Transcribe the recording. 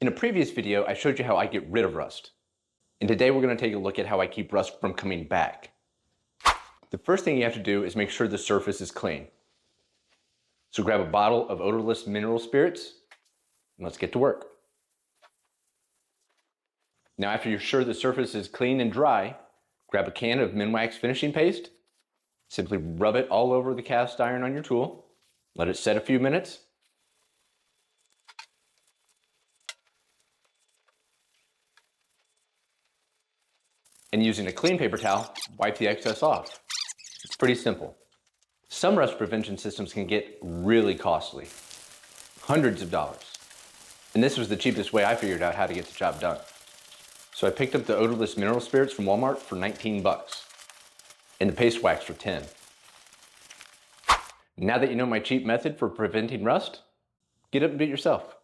In a previous video, I showed you how I get rid of rust. And today we're going to take a look at how I keep rust from coming back. The first thing you have to do is make sure the surface is clean. So grab a bottle of odorless mineral spirits and let's get to work. Now after you're sure the surface is clean and dry, grab a can of Minwax finishing paste. Simply rub it all over the cast iron on your tool. Let it set a few minutes. And using a clean paper towel, wipe the excess off. It's pretty simple. Some rust prevention systems can get really costly, hundreds of dollars. And this was the cheapest way I figured out how to get the job done. So I picked up the odorless mineral spirits from Walmart for 19 bucks and the paste wax for 10. Now that you know my cheap method for preventing rust, get up and do it yourself.